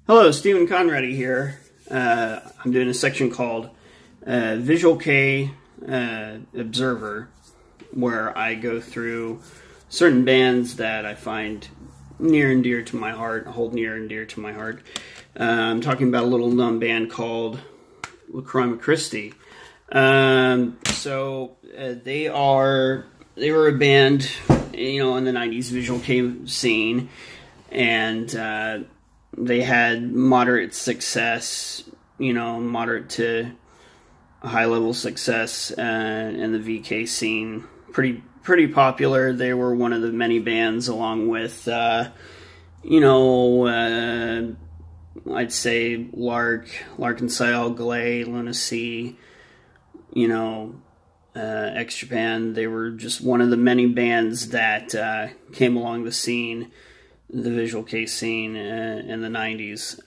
Hello, Stephen Conradi here. I'm doing a section called Visual Kei Observer, where I go through certain bands that I find near and dear to my heart, hold near and dear to my heart. I'm talking about a little known band called Christi. They were a band, in the 90s Visual Kei scene, and they had moderate success, moderate to high-level success in the VK scene. Pretty popular. They were one of the many bands, along with, I'd say Lark and Sayal, Glay, Lunacy, X Japan. They were just one of the many bands that came along the scene, the Visual Kei scene in the 90s.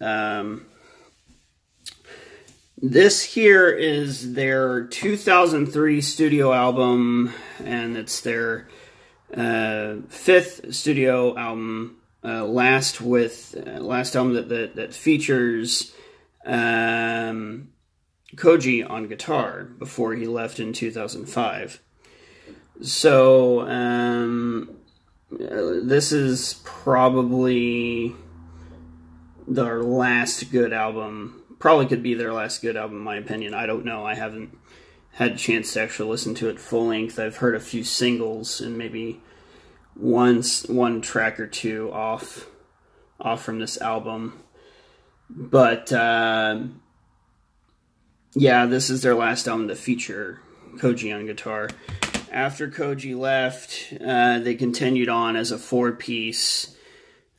This here is their 2003 studio album, and it's their fifth studio album, last album that features Koji on guitar before he left in 2005. So this is probably their last good album. Probably could be their last good album, in my opinion. I don't know. I haven't had a chance to actually listen to it full length. I've heard a few singles and maybe one track or two off from this album. But yeah, this is their last album to feature Koji on guitar. After Koji left, they continued on as a four-piece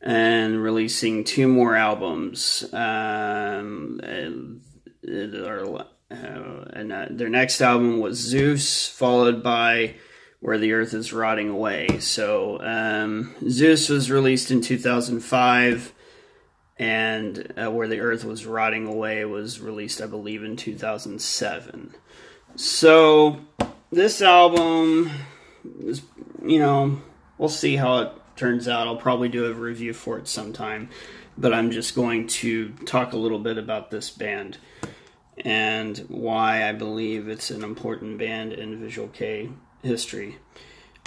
and releasing two more albums. Their next album was Zeus, followed by Where the Earth is Rotting Away. So Zeus was released in 2005, and Where the Earth was Rotting Away was released, I believe, in 2007. So this album is, we'll see how it turns out. I'll probably do a review for it sometime, but I'm just going to talk a little bit about this band and why I believe it's an important band in Visual Kei history.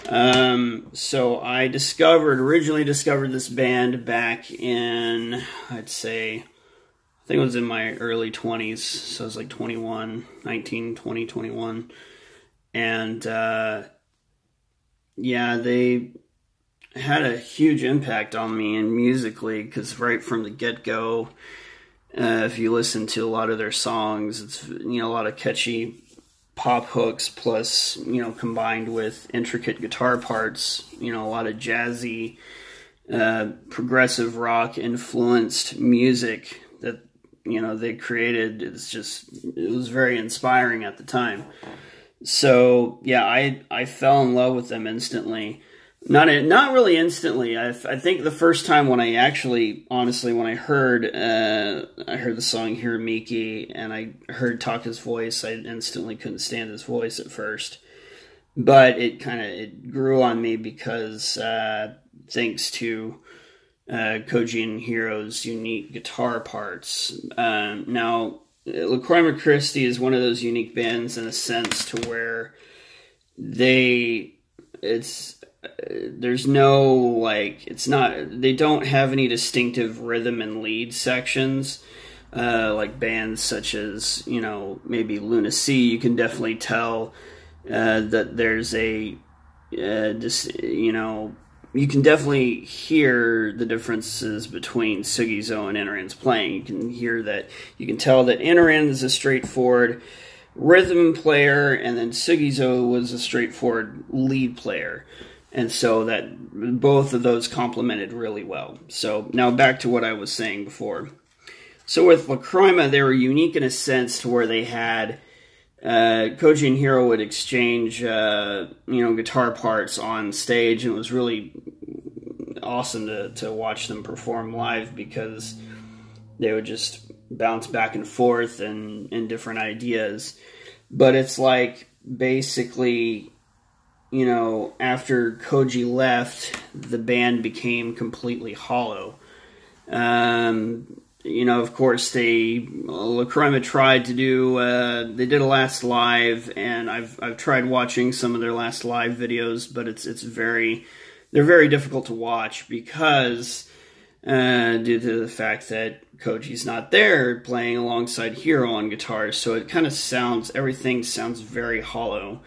So I originally discovered this band back in, I think it was in my early 20s, so I was like 19, 20, 21. And, yeah, they had a huge impact on me and musically, because right from the get-go, if you listen to a lot of their songs, it's, a lot of catchy pop hooks, plus, combined with intricate guitar parts, a lot of jazzy, progressive rock influenced music that, they created. It was very inspiring at the time. So yeah, I fell in love with them instantly. Not really instantly. I think the first time when I actually, honestly, when I heard the song Hiramiki and I heard Taka's voice, I instantly couldn't stand his voice at first. But it grew on me because thanks to Koji and Hiro's unique guitar parts. Now, cryma Christi is one of those unique bands in a sense to where they don't have any distinctive rhythm and lead sections, like bands such as, maybe Lunacy. You can definitely tell that there's you can definitely hear the differences between Sugizo and Inaran's playing. You can tell that Inaran is a straightforward rhythm player, and then Sugizo was a straightforward lead player. And so that both of those complemented really well. So now back to what I was saying before. So with cryma, they were unique in a sense to where they had Koji and Hiro would exchange guitar parts on stage, and it was really awesome to watch them perform live, because they would just bounce back and forth and different ideas. But it's like basically, after Koji left, the band became completely hollow. you know, of course, cryma tried to do. They did a last live, and I've tried watching some of their last live videos, but they're very difficult to watch because due to the fact that Koji's not there playing alongside Hiro on guitar, so it kind of everything sounds very hollow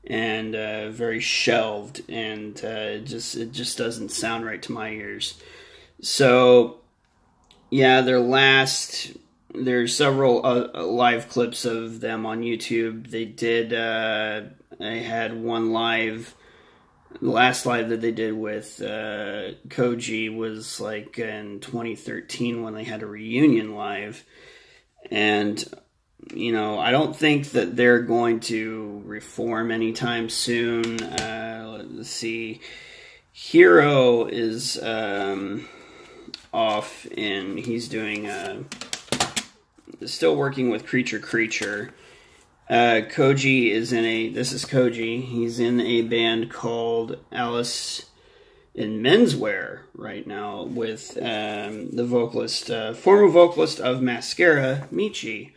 and very shelved, and it just doesn't sound right to my ears. So yeah, there's several live clips of them on YouTube. They had one live. The last live that they did with Koji was like in 2013 when they had a reunion live. And, you know, I don't think that they're going to reform anytime soon. Let's see. Hiro is off, and he's doing still working with Creature. Koji is this is Koji. He's in a band called Alice in Menswear right now with the vocalist, former vocalist of Mascara, Michi.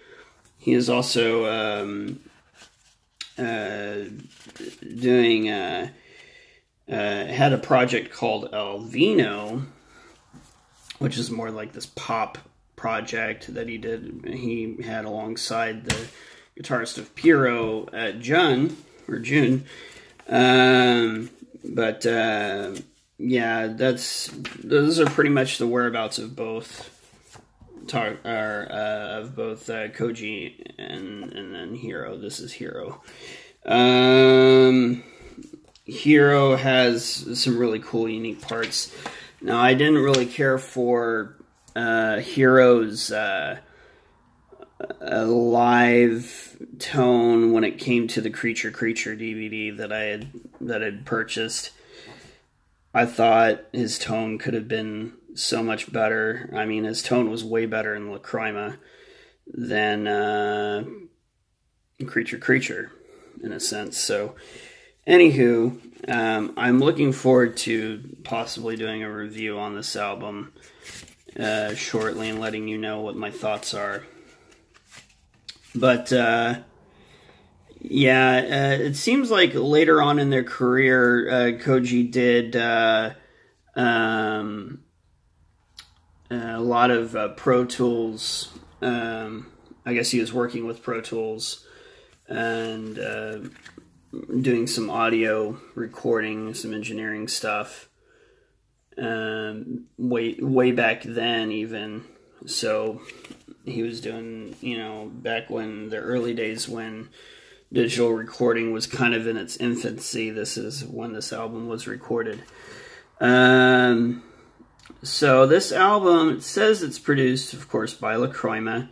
He is also had a project called Alvino, which is more like this pop project that he had alongside the guitarist of Pyro, Jun. Yeah, those are pretty much the whereabouts of both Koji and then Hiro. This is Hiro. Hiro has some really cool, unique parts. Now, I didn't really care for Hiro's live tone when it came to the Creature DVD that I had purchased. I thought his tone could have been so much better. I mean, his tone was way better in cryma than Creature in a sense. So, anywho, I'm looking forward to possibly doing a review on this album shortly and letting you know what my thoughts are. But it seems like later on in their career, Koji did a lot of Pro Tools. I guess he was working with Pro Tools and doing some audio recording, some engineering stuff. Way back then, even. So he was doing, back when the early days when digital recording was kind of in its infancy. This is when this album was recorded. So this album, it says it's produced, of course, by cryma,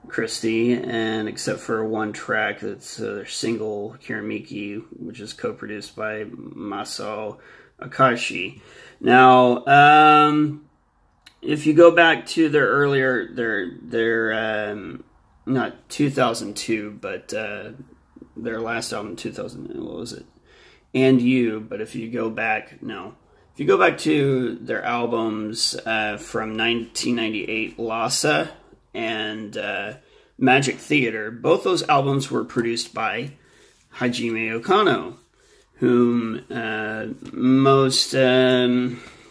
Christi, and except for one track that's their single, Kiramiki, which is co-produced by Masao Akashi. Now, if you go back to their earlier, not 2002, but their last album, 2000, what was it? And You, but if you go back to their albums from 1998, Lhasa and Magic Theater, both those albums were produced by Hajime Okano, whom most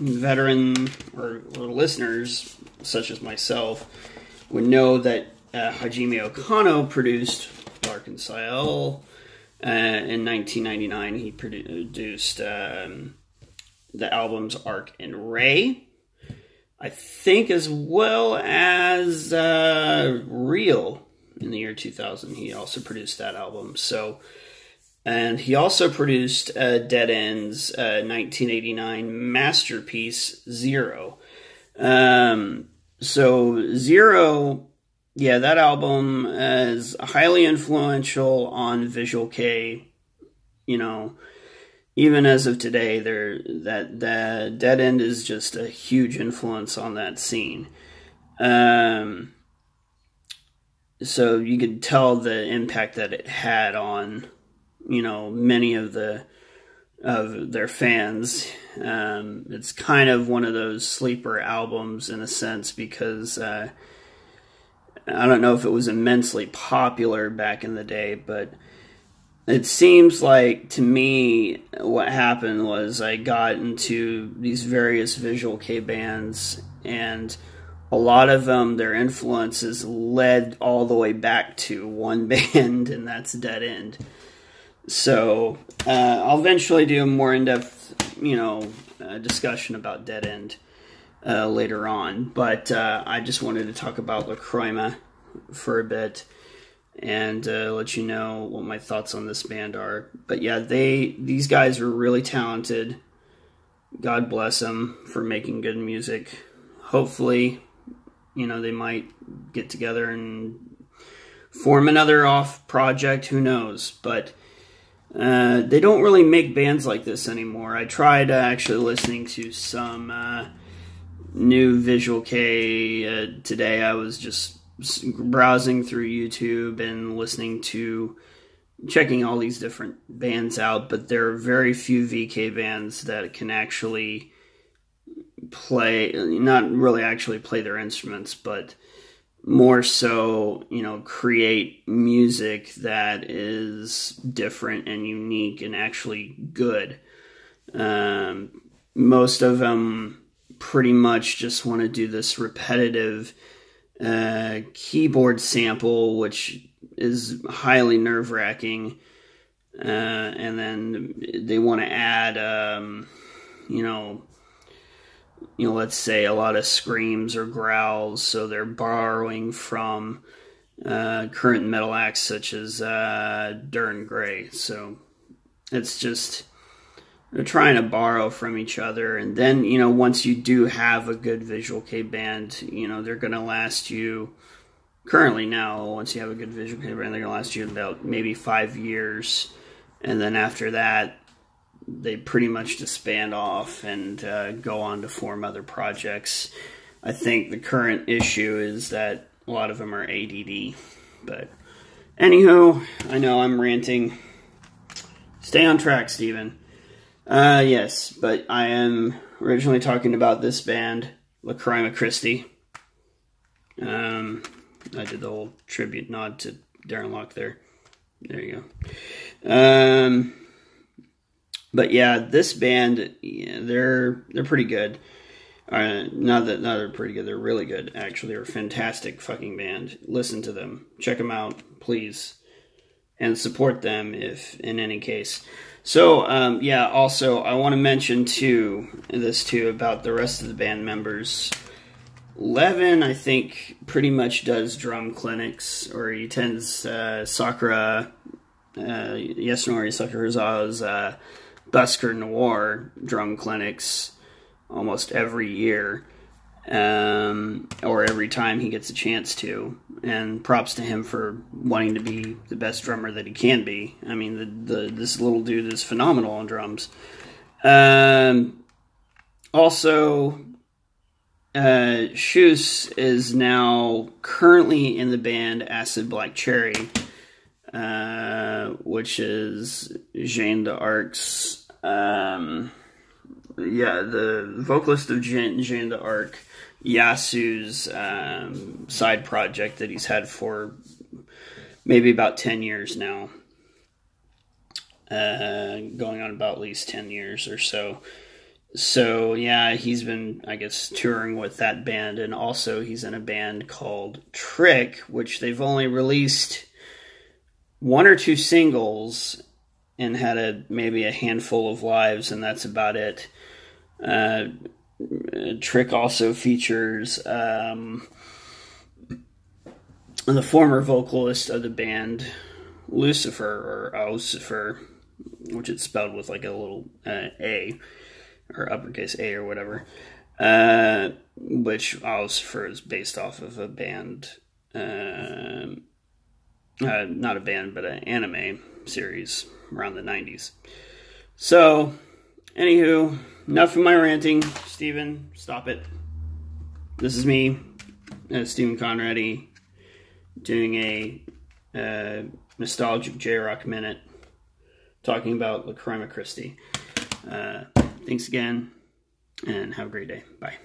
veteran or listeners, such as myself, would know that Hajime Okano produced Dark and Sael. In 1999, he produced the albums Arc and Ray, I think, as well as Real in the year 2000. He also produced that album. And he also produced Dead End's 1989 masterpiece, Zero. So Zero, yeah, that album is highly influential on Visual Kei. Even as of today, that Dead End is just a huge influence on that scene. So you could tell the impact that it had on many of their fans, It's kind of one of those sleeper albums in a sense, because I don't know if it was immensely popular back in the day, but it seems like, to me, what happened was I got into these various visual kei bands, and a lot of them, their influences led all the way back to one band, and that's Dead End. So I'll eventually do a more in-depth, discussion about Dead End later on. But I just wanted to talk about cryma for a bit and let you know what my thoughts on this band are. But yeah, these guys are really talented. God bless them for making good music. Hopefully, they might get together and form another off project. Who knows? But they don't really make bands like this anymore. I tried actually listening to some new visual kei today. I was just browsing through YouTube and checking all these different bands out, but there are very few VK bands that can actually not really actually play their instruments, but more so, create music that is different and unique and actually good. Most of them pretty much just want to do this repetitive keyboard sample, which is highly nerve-wracking, and then they want to add, let's say a lot of screams or growls, so they're borrowing from current metal acts such as Durn Gray. So it's just, they're trying to borrow from each other, and then, once you do have a good visual kei band, they're going to last you, currently now, once you have a good visual kei band, they're going to last you about maybe 5 years, and then after that, they pretty much disband off and go on to form other projects. I think the current issue is that a lot of them are ADD, but anywho, I know I'm ranting. Stay on track, Steven. Yes, but I am originally talking about this band, cryma Christi. I did the whole tribute nod to Darren Locke there. There you go. But yeah, this band, they're pretty good. Not that they're pretty good, they're really good, actually. They're a fantastic fucking band. Listen to them. Check them out, please. And support them, if in any case. So, yeah, also, I want to mention, too, about the rest of the band members. Levin, I think, pretty much does drum clinics, or he attends Sakura, Yasunori Sakurazawa's Busker Noir drum clinics almost every year, or every time he gets a chance to. And props to him for wanting to be the best drummer that he can be. I mean, this little dude is phenomenal on drums. Also, Shoes is now currently in the band Acid Black Cherry, which is Jeanne d'Arc's, the vocalist of Jeanne d'Arc, Yasu's side project that he's had for maybe about 10 years now. Going on about at least 10 years or so. So, yeah, he's been, I guess, touring with that band, and also he's in a band called Trick, which they've only released 1 or 2 singles and had maybe a handful of lives, and that's about it. Trick also features the former vocalist of the band, Lucifer, or Ocifer, which is spelled with like a little A, or uppercase A or whatever, which Ocifer is based off of a band, not a band, but an anime series around the 90s. So, anywho, enough of my ranting. Steven, stop it. This is me, Steven Conradi, doing a nostalgic J-Rock minute, talking about cryma Christi. thanks again, and have a great day. Bye.